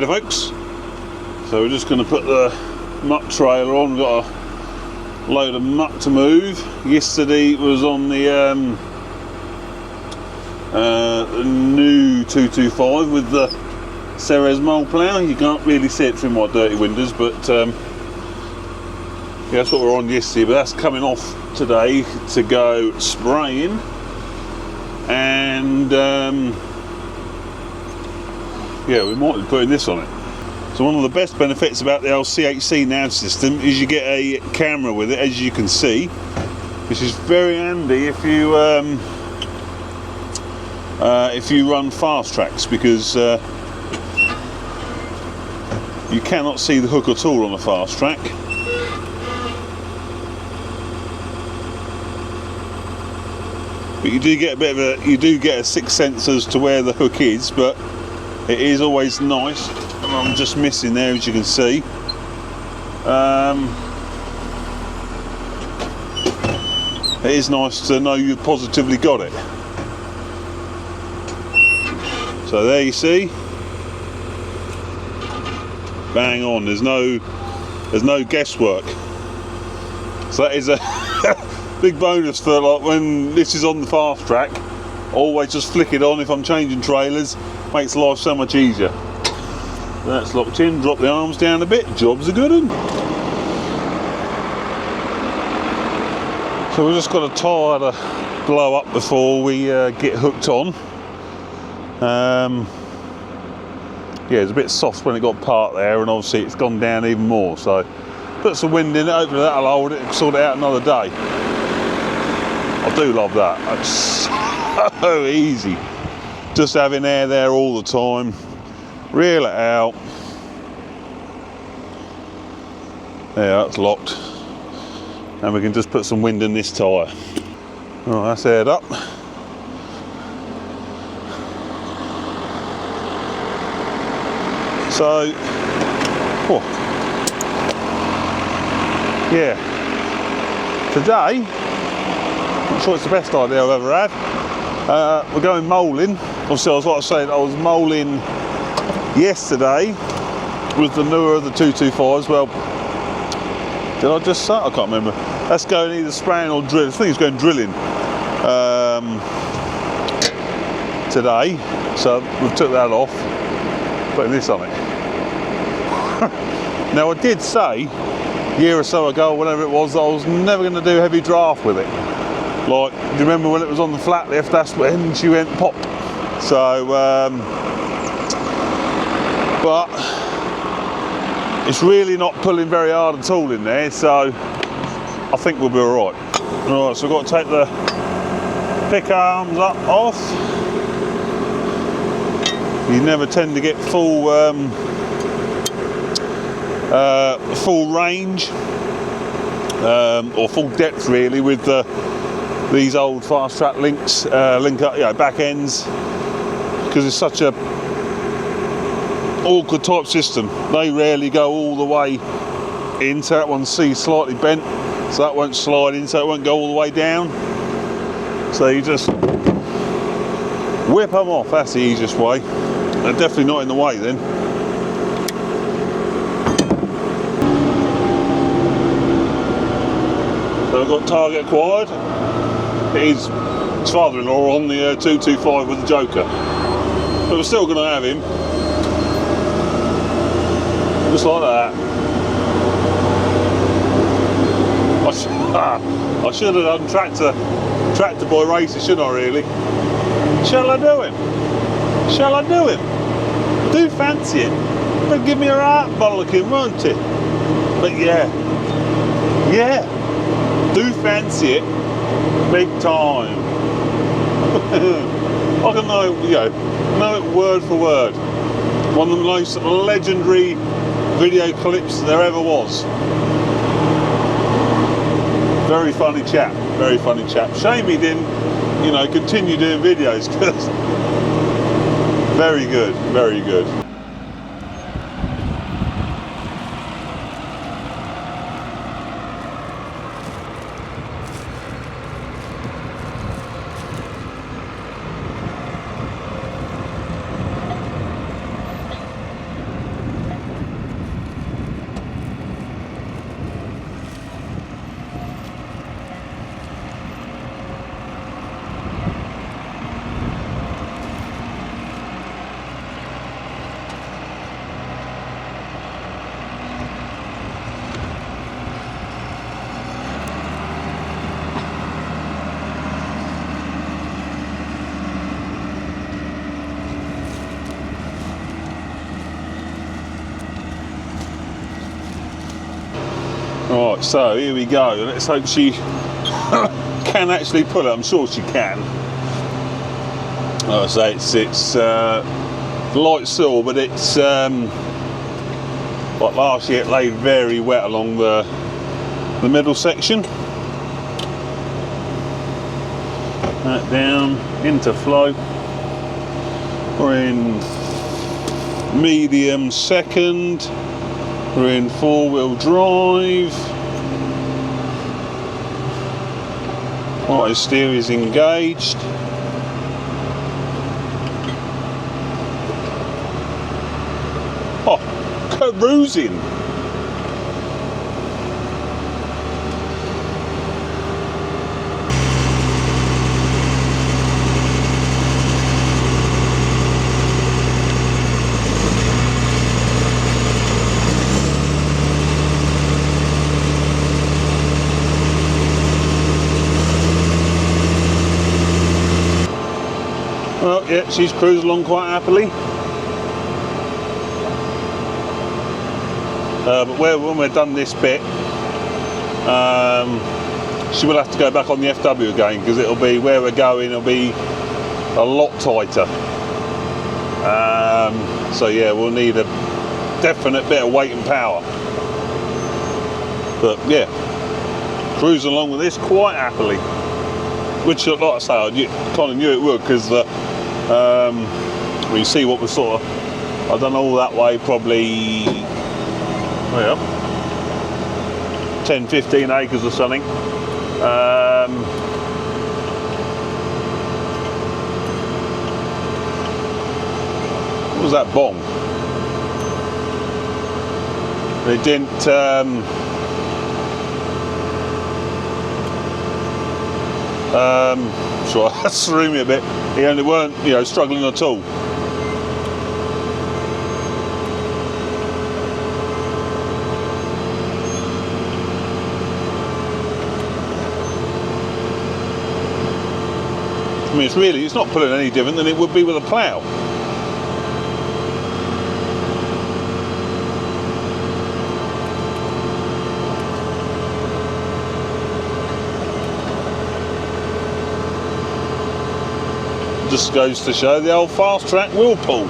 there folks. So we're just going to put the muck trailer on. We've got a load of muck to move. Yesterday was on the new 225 with the Ceres mole plough. You can't really see it through my dirty windows, but yeah, that's what we're on yesterday. But that's coming off today to go spraying, and yeah, we might be putting this on it. So one of the best benefits about the old CHC nav system is you get a camera with it, as you can see, which is very handy if you run Fastracs, because you cannot see the hook at all on a Fastrac. But you do get a bit of a sixth sense as to where the hook is, but it is always nice. And I'm just missing there, as you can see. It is nice to know you've positively got it. So there you see, bang on. There's no guesswork. So that is a big bonus for, like, when this is on the Fastrac. Always just flick it on if I'm changing trailers. Makes life so much easier. That's locked in. Drop the arms down a bit. Job's a good one. So we've just got to tie the blow up before we get hooked on. Yeah, it's a bit soft when it got parked there, and obviously it's gone down even more. So put some wind in it. Hopefully that'll hold it and sort it out another day. I do love that. It's so easy. Just having air there all the time. Reel it out. There, that's locked. And we can just put some wind in this tyre. Right, that's aired up. So, oh, yeah. Today, I'm sure it's the best idea I've ever had. We're going moleing. Obviously, I was moleing yesterday with the newer of the 225s. Well, did I just say? I can't remember. That's going either spraying or drilling. I think it's going drilling today. So we took that off, putting this on it. Now, I did say a year or so ago, whenever it was, that I was never going to do heavy draft with it. Like, do you remember when it was on the flat lift? That's when she went pop. So, but it's really not pulling very hard at all in there, so I think we'll be all right. All right, so we've got to take the pick arms off. You never tend to get full range or full depth really with these old Fastrac links, link up, back ends, because it's such a awkward type system. They rarely go all the way in, so that one's slightly bent, so that won't slide in, so it won't go all the way down. So you just whip them off. That's the easiest way. They're definitely not in the way then. So we've got target acquired. It is his father-in-law on the 225 with the Joker, but we're still going to have him, just like that. I should have done tractor boy races, shouldn't I really? Shall I do him? Shall I do him? Do fancy it, but give me a right bollocking, won't it? But yeah, do fancy it. Big time. I can know it word for word. One of the most legendary video clips there ever was. Very funny chap, very funny chap. Shame he didn't, continue doing videos, because very good, very good. Right, so here we go. Let's hope she can actually pull it. I'm sure she can. Like I say, it's light soil, but it's like last year it laid very wet along the middle section. That down into flow. We're in medium second. We're in 4-wheel drive. Auto steer is engaged. Oh, carousing. Well, yeah, she's cruising along quite happily. But when we're done this bit, she will have to go back on the FW again, because it'll be where we're going, it'll be a lot tighter. So yeah, we'll need a definite bit of weight and power. But yeah, cruising along with this quite happily. Which, like I say, I kind of knew it would, because we see what was sort of, I don't know, all that way, probably, well, 10-15 acres or something. What was that bong? It didn't. So that threw me a bit. He only weren't, you know, struggling at all. I mean, it's not pulling any different than it would be with a plough. Just goes to show the old Fastrac will pull.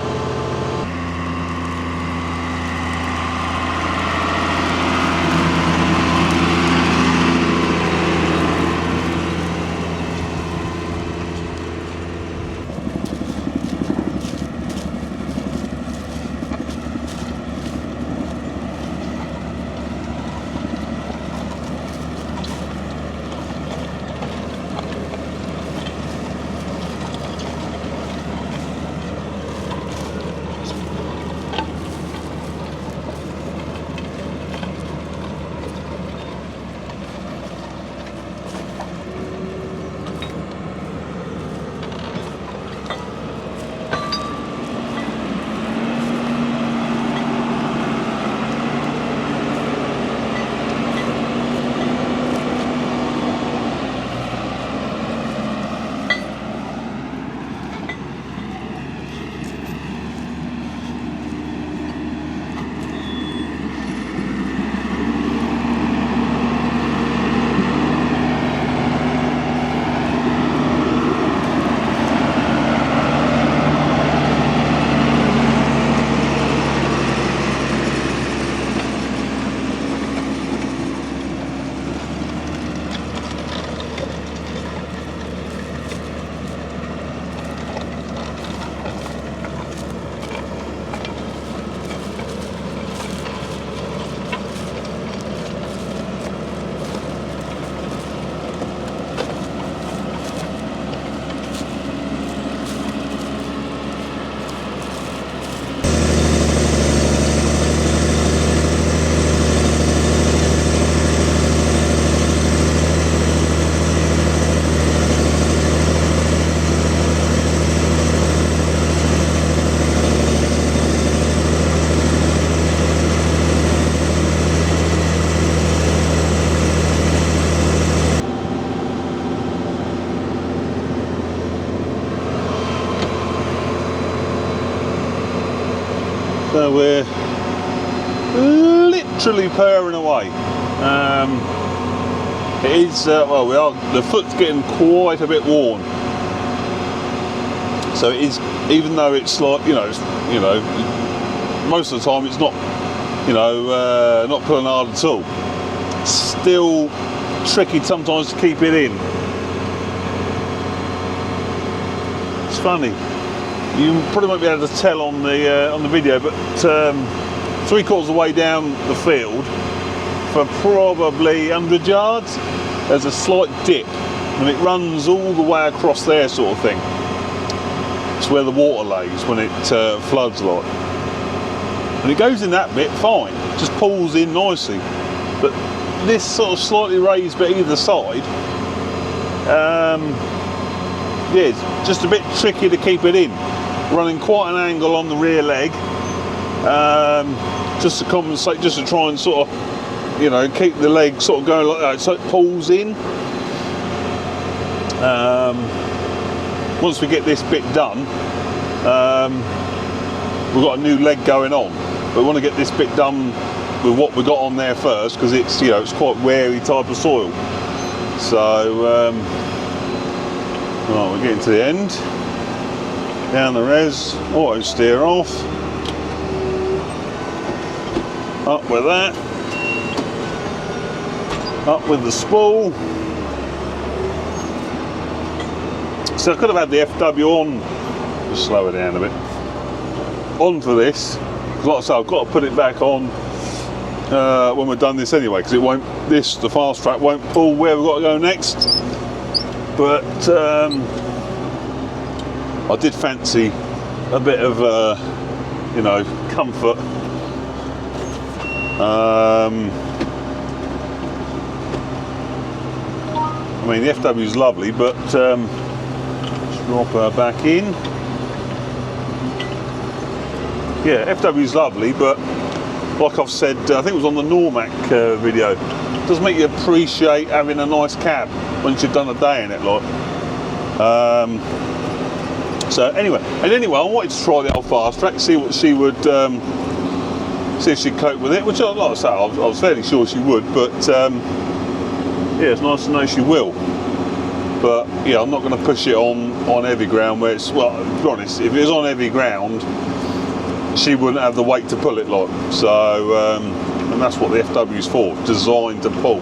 So we're literally purring away. It is, well, the foot's getting quite a bit worn. So it is, even though it's like, most of the time it's not, not pulling hard at all. Still tricky sometimes to keep it in. It's funny. You probably won't be able to tell on the video, but 3/4 of the way down the field, for probably 100 yards, there's a slight dip, and it runs all the way across there, sort of thing. It's where the water lays when it floods, like. And it goes in that bit fine, just pulls in nicely. But this sort of slightly raised bit either side, yeah, it's just a bit tricky to keep it in. Running quite an angle on the rear leg, just to compensate, just to try and sort of, keep the leg sort of going like that, so it pulls in. Once we get this bit done, we've got a new leg going on. We want to get this bit done with what we got on there first, because it's, it's quite wary type of soil. So, right, we're getting to the end. Down the res, auto steer off. Up with that. Up with the spool. So I could have had the FW on, just slow it down a bit, on for this. Like I say, I've got to put it back on when we're done this anyway, because it won't, the Fastrac won't pull where we've got to go next. But I did fancy a bit of, comfort. I mean, the FW is lovely, but let's drop her back in. Yeah, FW is lovely, but like I've said, I think it was on the Normac video, it does make you appreciate having a nice cab once you've done a day in it, like. So anyway, I wanted to try the old Fastrac, see what she would, see if she'd cope with it, which, like I say, I was fairly sure she would, but yeah, it's nice to know she will. But yeah, I'm not going to push it on heavy ground where it's, well, to be honest, if it was on heavy ground, she wouldn't have the weight to pull it, like. So, and that's what the FW is for, designed to pull.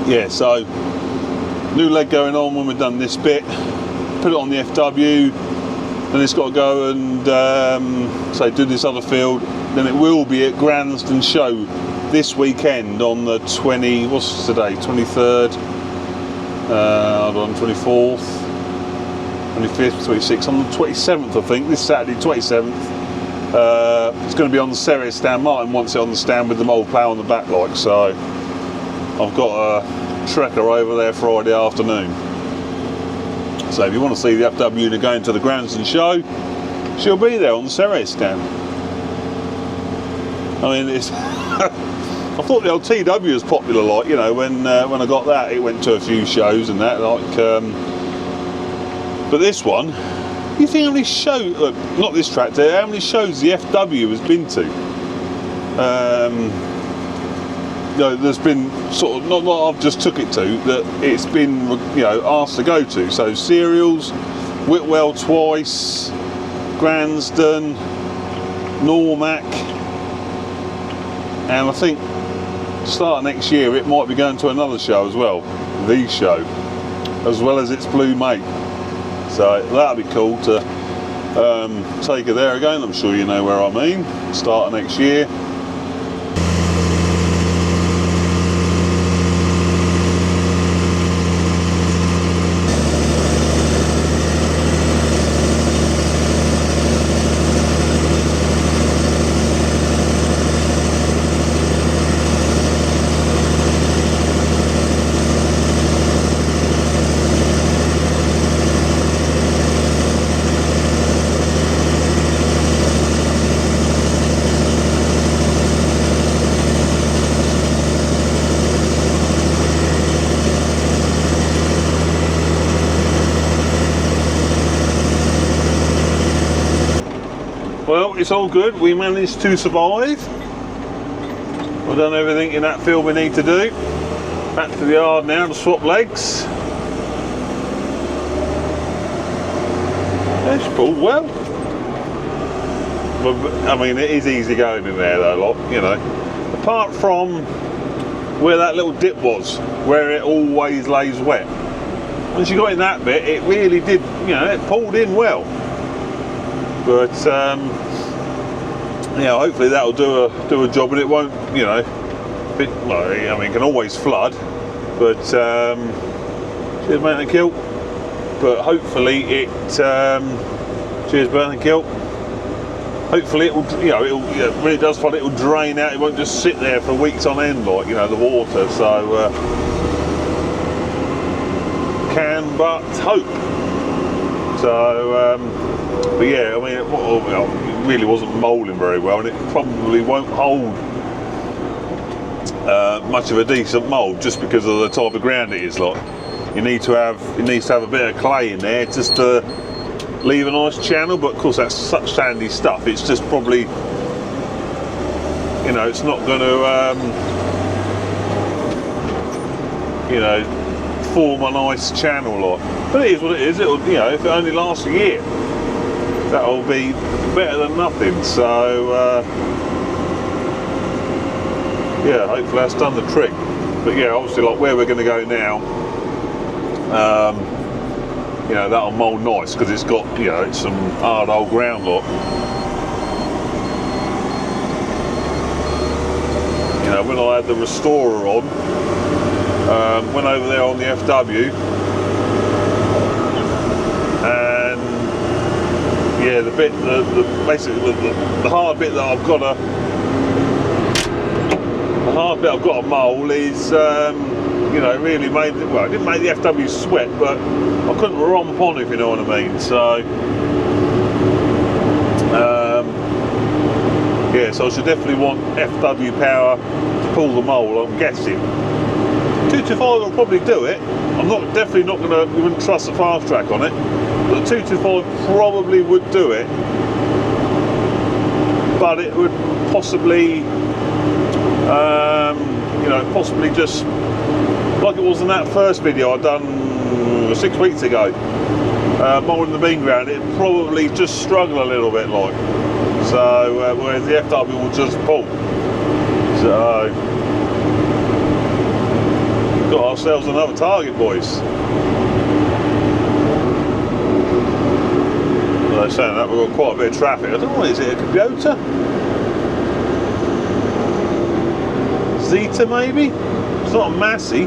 Yeah, so new leg going on when we've done this bit. Put it on the FW, then it's got to go and say do this other field. Then it will be at Gransden Show this weekend on the what's today? 23rd. Hold on, 24th, 25th, 26th. On the 27th, I think. This Saturday, 27th. It's going to be on the Ceres stand. Martin wants it on the stand with the mould plough on the back, like. So I've got a trekker over there Friday afternoon. So if you want to see the FW going to the Gransden Show, she'll be there on the Ceres stand. I mean, it's I thought the old TW was popular, like, when I got that, it went to a few shows and that, like. But this one, you think how many shows? Not this tractor. How many shows the FW has been to? There's been sort of, not that I've just took it to, that it's been, asked to go to. So Cereals, Whitwell twice, Gransden, Normac, and I think start next year it might be going to another show as well, the show, as well as its Blue Mate. So that'll be cool to take her there again. I'm sure you know where I mean. Start next year. it's all good. We managed to survive. We've done everything in that field we need to do. Back to the yard now to swap legs. It's pulled well. But, I mean, it is easy going in there though, lot, you know. Apart from where that little dip was, where it always lays wet. Once you got in that bit, it really did, you know, it pulled in well. But yeah, hopefully that'll do a job, and it won't, you know, well, I mean, it can always flood, but cheers, mate, and kill. But hopefully it, cheers, burn and kill. Hopefully it will, you know, when it does flood, it will drain out. It won't just sit there for weeks on end, like, you know, the water. So can but hope. So, but yeah, I mean, it really wasn't moulding very well, and it probably won't hold much of a decent mould just because of the type of ground it is. Like, it needs to have a bit of clay in there just to leave a nice channel. But of course, that's such sandy stuff. It's just probably, you know, it's not going to, you know, form a nice channel, like. But it is what it is. It'll, you know, if it only lasts a year, that'll be better than nothing. So yeah, hopefully that's done the trick. But yeah, obviously, like where we're going to go now, you know, that'll mould nice because it's got, you know, it's some hard old ground, lot. You know, when I had the restorer on, went over there on the FW, and yeah, basically the hard bit that I've got to mould is, you know, really made it, well, it didn't make the FW sweat, but I couldn't romp on, if you know what I mean. So yeah, so I should definitely want FW power to pull the mould, I'm guessing. 225 will probably do it. I'm definitely not going to, we wouldn't trust the Fastrac on it, but the 225 probably would do it. But it would possibly, you know, possibly just, like it was in that first video I'd done 6 weeks ago, moulding the bean ground, it'd probably just struggle a little bit, like. So, whereas the FW will just pull. So, got ourselves another target, boys. Like saying that, we've got quite a bit of traffic. I don't know, is it a Kubota? Zeta maybe? It's not a Massey.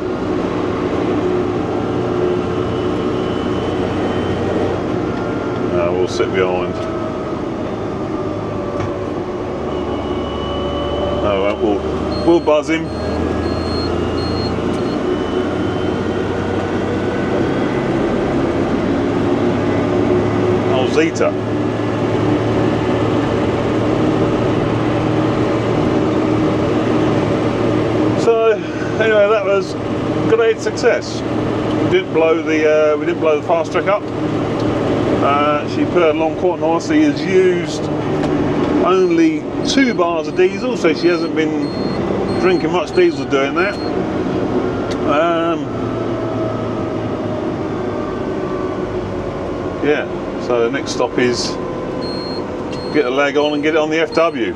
No, we'll sit behind. No, we'll buzz him. Oh, Zeta. So anyway, that was great success. We didn't blow the Fastrac up. She purred along quite nicely. Has used only 2 bars of diesel, so she hasn't been drinking much diesel doing that. Yeah, so the next stop is get the leg on and get it on the FW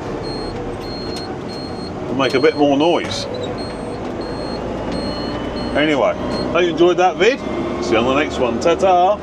and make a bit more noise. Anyway, hope you enjoyed that vid. See you on the next one. Ta-ta!